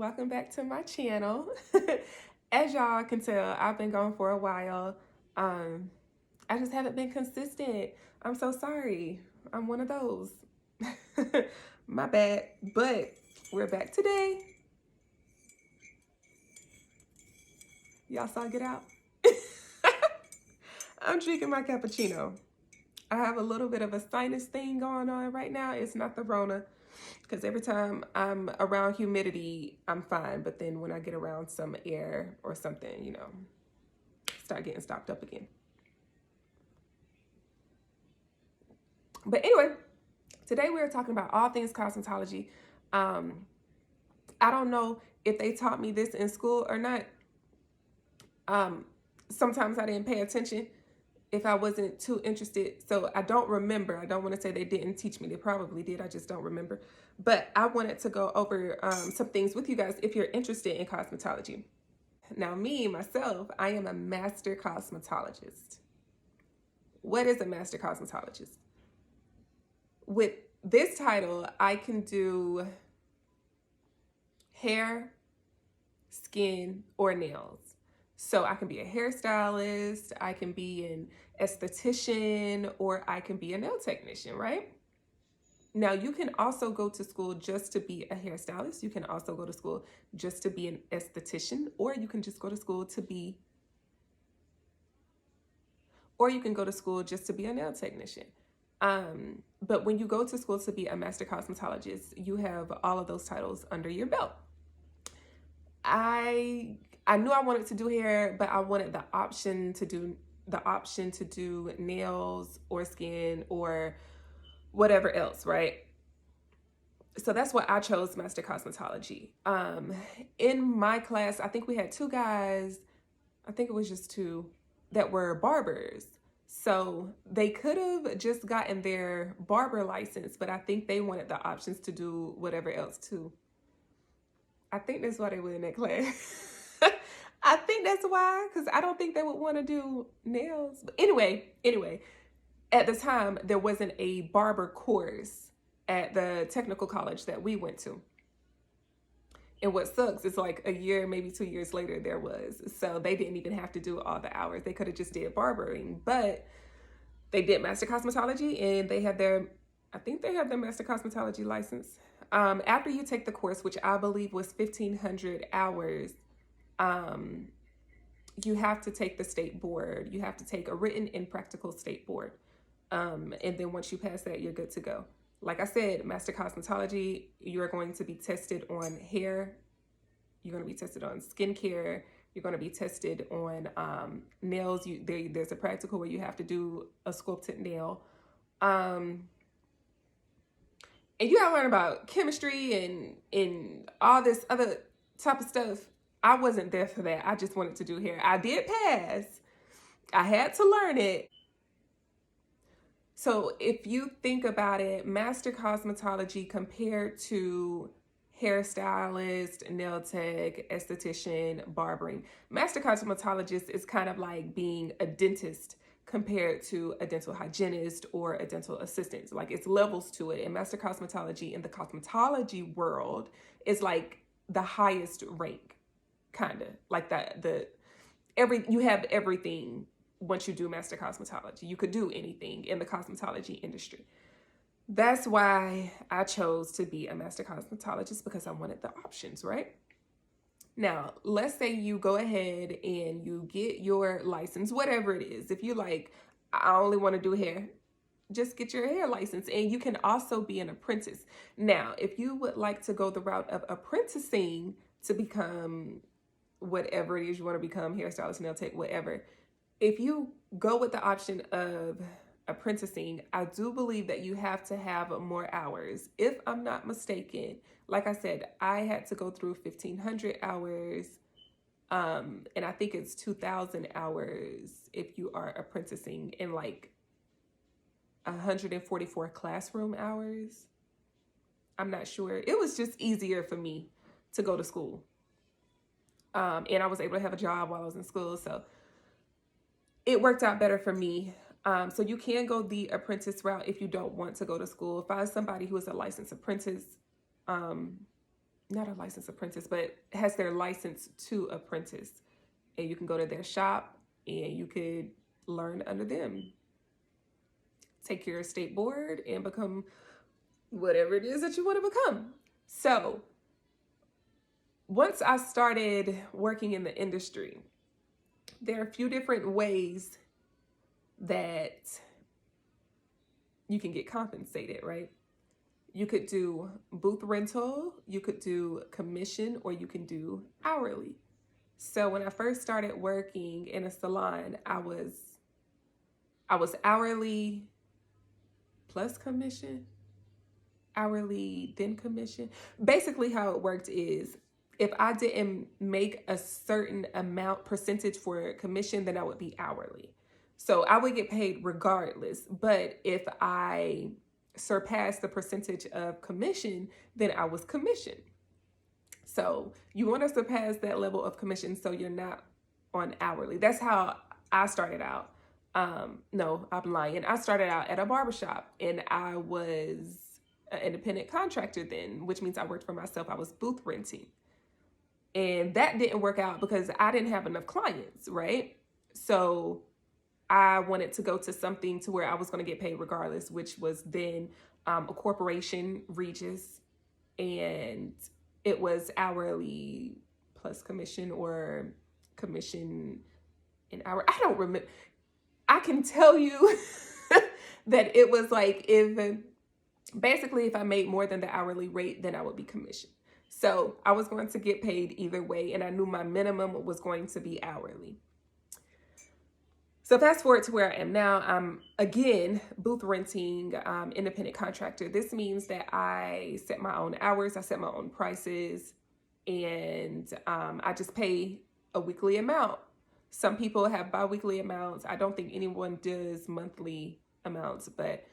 welcome back to my channel. As y'all can tell, I've been gone for a while. Um, I just haven't been consistent. I'm so sorry. I'm one of those. My bad. But we're back today. Y'all saw Get Out? I'm drinking my cappuccino. I have a little bit of a sinus thing going on right now. It's not the Rona, because every time I'm around humidity, I'm fine. But then when I get around some air or something, start getting stopped up again. But anyway, today we're talking about all things cosmetology. I don't know if they taught me this in school or not. Sometimes I didn't pay attention if I wasn't too interested. So I don't remember. I don't want to say they didn't teach me. They probably did. I just don't remember. But I wanted to go over some things with you guys if you're interested in cosmetology. Now, myself, I am a master cosmetologist. What is a master cosmetologist? With this title, I can do hair, skin, or nails. So I can be a hairstylist, I can be an esthetician, or I can be a nail technician, right? Now, you can also go to school just to be a hairstylist. You can also go to school just to be an esthetician, or you can just go to school to be, or you can go to school just to be a nail technician. But when you go to school to be a master cosmetologist, you have all of those titles under your belt. I knew I wanted to do hair, but I wanted the option to do nails or skin or whatever else, right? So that's why I chose master cosmetology. In my class, I think we had two guys, I think it was just two, that were barbers. So they could have just gotten their barber license, but I think they wanted the options to do whatever else too. I think that's why they were in that class. I think that's why, because I don't think they would want to do nails. But anyway, at the time, there wasn't a barber course at the technical college that we went to. And what sucks is like a year, maybe 2 years later, there was. So they didn't even have to do all the hours. They could have just did barbering. But they did master cosmetology, and I think they have their master cosmetology license. After you take the course, which I believe was 1,500 hours, you have to take the state board. You have to take a written and practical state board. And then once you pass that, you're good to go. Like I said, master cosmetology, you're going to be tested on hair. You're going to be tested on skincare. You're going to be tested on nails. There's a practical where you have to do a sculpted nail. And you gotta learn about chemistry and all this other type of stuff. I wasn't there for that. I just wanted to do hair. I did pass. I had to learn it. So if you think about it, master cosmetology compared to hairstylist, nail tech, esthetician, barbering. Master cosmetologist is kind of like being a dentist compared to a dental hygienist or a dental assistant. Like, it's levels to it. And master cosmetology in the cosmetology world is like the highest rank, kind of like you have everything. Once you do master cosmetology, you could do anything in the cosmetology industry. That's why I chose to be a master cosmetologist, because I wanted the options, right? Now, let's say you go ahead and you get your license, whatever it is. If you like, I only want to do hair, just get your hair license. And you can also be an apprentice. Now, if you would like to go the route of apprenticing to become whatever it is you want to become, hairstylist, nail tech, whatever, if you go with the option of apprenticing, I do believe that you have to have more hours. If I'm not mistaken, like I said, I had to go through 1,500 hours, and I think it's 2,000 hours if you are apprenticing, in like 144 classroom hours. I'm not sure. It was just easier for me to go to school. And I was able to have a job while I was in school, so it worked out better for me. So you can go the apprentice route if you don't want to go to school. Find somebody who is a licensed apprentice. not a licensed apprentice, but has their license to apprentice. And you can go to their shop and you could learn under them. Take your state board and become whatever it is that you want to become. So once I started working in the industry, there are a few different ways that you can get compensated, right? You could do booth rental, you could do commission, or you can do hourly. So when I first started working in a salon, I was hourly plus commission, hourly then commission. Basically how it worked is if I didn't make a certain amount percentage for commission, then I would be hourly. So I would get paid regardless. But if I surpassed the percentage of commission, then I was commissioned. So you want to surpass that level of commission so you're not on hourly. That's how I started out. No, I'm lying. I started out at a barbershop and I was an independent contractor then, which means I worked for myself. I was booth renting. And that didn't work out because I didn't have enough clients, right? So I wanted to go to something to where I was going to get paid regardless, which was then a corporation, Regis, and it was hourly plus commission or commission an hour. I don't remember. I can tell you that it was like if I made more than the hourly rate, then I would be commissioned. So I was going to get paid either way, and I knew my minimum was going to be hourly. So fast forward to where I am now. I'm again booth renting, independent contractor. This means that I set my own hours, I set my own prices, and I just pay a weekly amount. Some people have bi-weekly amounts. I don't think anyone does monthly amounts, but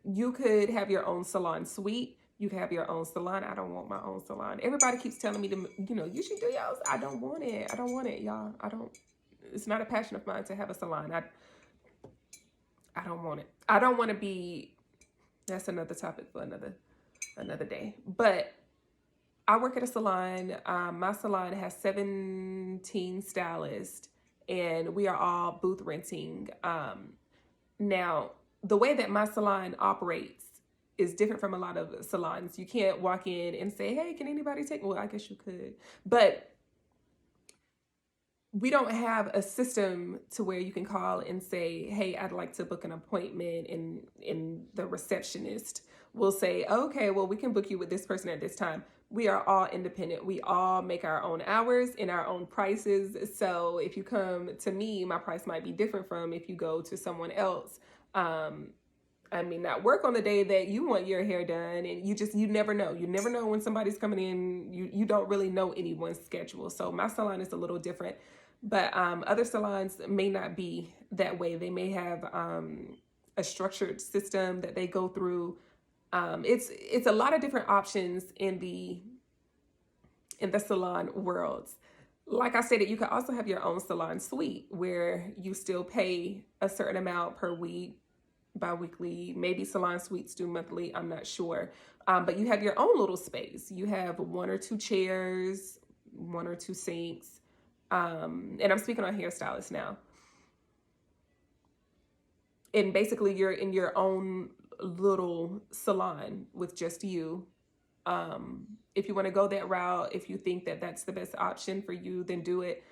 you could have your own salon suite. You can have your own salon. I don't want my own salon. Everybody keeps telling me to, you should do yours. I don't want it. I don't want it, y'all. It's not a passion of mine to have a salon. I don't want it. I don't want to be, that's another topic for another day. But I work at a salon. My salon has 17 stylists and we are all booth renting. Now, the way that my salon operates is different from a lot of salons. You can't walk in and say, hey, can anybody take me? Well, I guess you could. But we don't have a system to where you can call and say, hey, I'd like to book an appointment, and the receptionist will say, okay, well, we can book you with this person at this time. We are all independent. We all make our own hours and our own prices. So if you come to me, my price might be different from if you go to someone else. I mean, not work on the day that you want your hair done, and you never know. You never know when somebody's coming in. You don't really know anyone's schedule. So my salon is a little different. But other salons may not be that way. They may have a structured system that they go through. It's a lot of different options in the salon world. Like I said, you can also have your own salon suite where you still pay a certain amount per week, bi-weekly. Maybe salon suites do monthly. I'm not sure. But you have your own little space. You have 1 or 2 chairs, 1 or 2 sinks. And I'm speaking on hairstylists now. And basically you're in your own little salon with just you. If you want to go that route, if you think that that's the best option for you, then do it.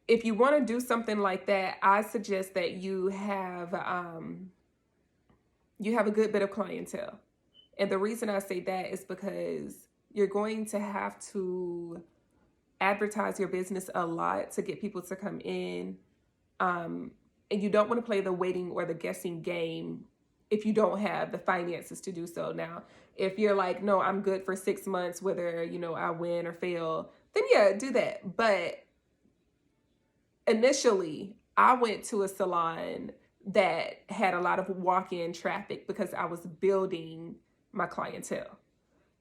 If you want to do something like that, I suggest that you have a good bit of clientele. And the reason I say that is because you're going to have to advertise your business a lot to get people to come in. And you don't want to play the waiting or the guessing game if you don't have the finances to do so. Now, if you're like, no, I'm good for 6 months, whether, I win or fail, then yeah, do that. But initially, I went to a salon that had a lot of walk-in traffic because I was building my clientele.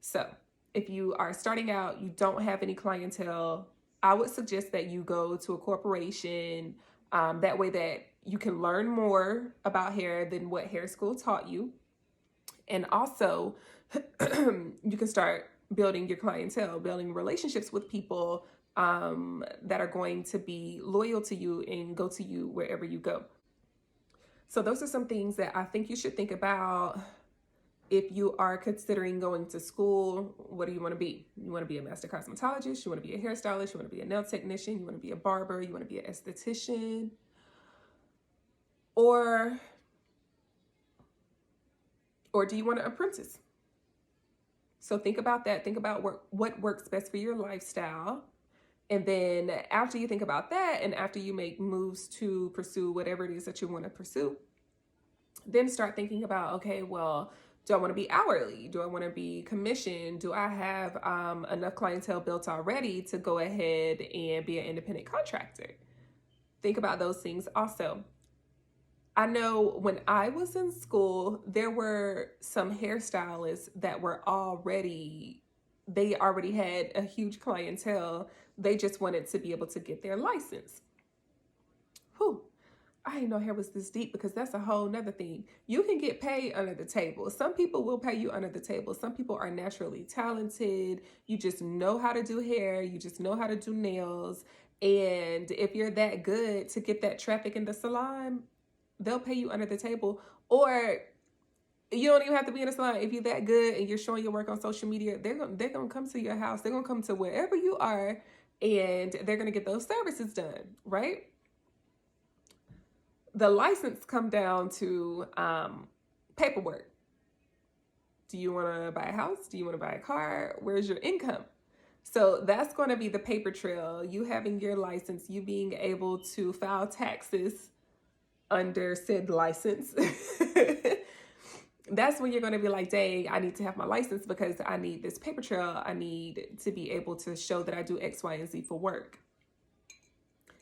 So if you are starting out, you don't have any clientele, I would suggest that you go to a corporation. That way that you can learn more about hair than what hair school taught you. And also, You can start building your clientele, building relationships with people that are going to be loyal to you and go to you wherever you go. So those are some things that I think you should think about if you are considering going to school. What do you want to be? You want to be a master cosmetologist, you want to be a hairstylist, you want to be a nail technician, you want to be a barber, you want to be an esthetician, or do you want to apprentice? So think about that. Think about what works best for your lifestyle. And then after you think about that, and after you make moves to pursue whatever it is that you want to pursue, then start thinking about, okay, well, do I want to be hourly? Do I want to be commissioned? Do I have enough clientele built already to go ahead and be an independent contractor? Think about those things also. I know when I was in school, there were some hairstylists that they already had a huge clientele. They just wanted to be able to get their license. Whew. I didn't know hair was this deep, because that's a whole nother thing. You can get paid under the table. Some people will pay you under the table. Some people are naturally talented. You just know how to do hair. You just know how to do nails. And if you're that good to get that traffic in the salon, they'll pay you under the table. Or you don't even have to be in a salon. If you're that good and you're showing your work on social media, they're gonna come to your house. They're gonna come to wherever you are, and they're gonna get those services done, right? The license come down to paperwork. Do you want to buy a house? Do you want to buy a car? Where's your income? So that's going to be the paper trail. You having your license, you being able to file taxes under said license. That's when you're going to be like, dang, I need to have my license because I need this paper trail. I need to be able to show that I do X, Y, and Z for work.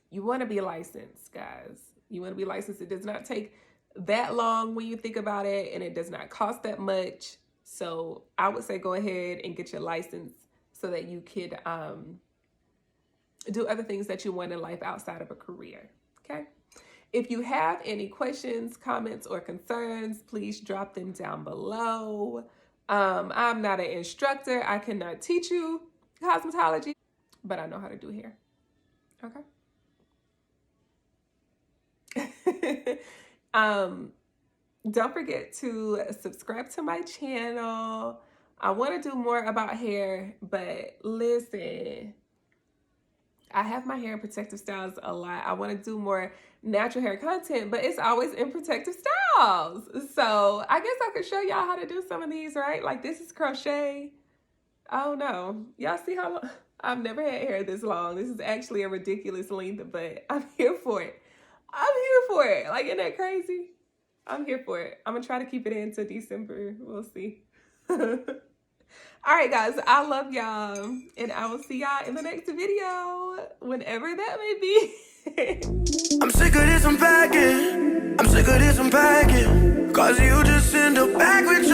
You want to be licensed, guys. You want to be licensed. It does not take that long when you think about it, and it does not cost that much. So I would say go ahead and get your license so that you could do other things that you want in life outside of a career, okay? If you have any questions, comments, or concerns, please drop them down below. I'm not an instructor. I cannot teach you cosmetology, but I know how to do hair, okay? Don't forget to subscribe to my channel. I want to do more about hair, but listen, I have my hair in protective styles a lot. I want to do more natural hair content, but it's always in protective styles. So I guess I could show y'all how to do some of these, right? Like this is crochet. Oh no, y'all see how long? I've never had hair this long. This is actually a ridiculous length, but I'm here for it. I'm here for it. Like, isn't that crazy? I'm here for it. I'm going to try to keep it in till December. We'll see. All right, guys. I love y'all. And I will see y'all in the next video, whenever that may be. I'm sick of this unpacking. I'm sick of this unpacking. Cause you just end up back with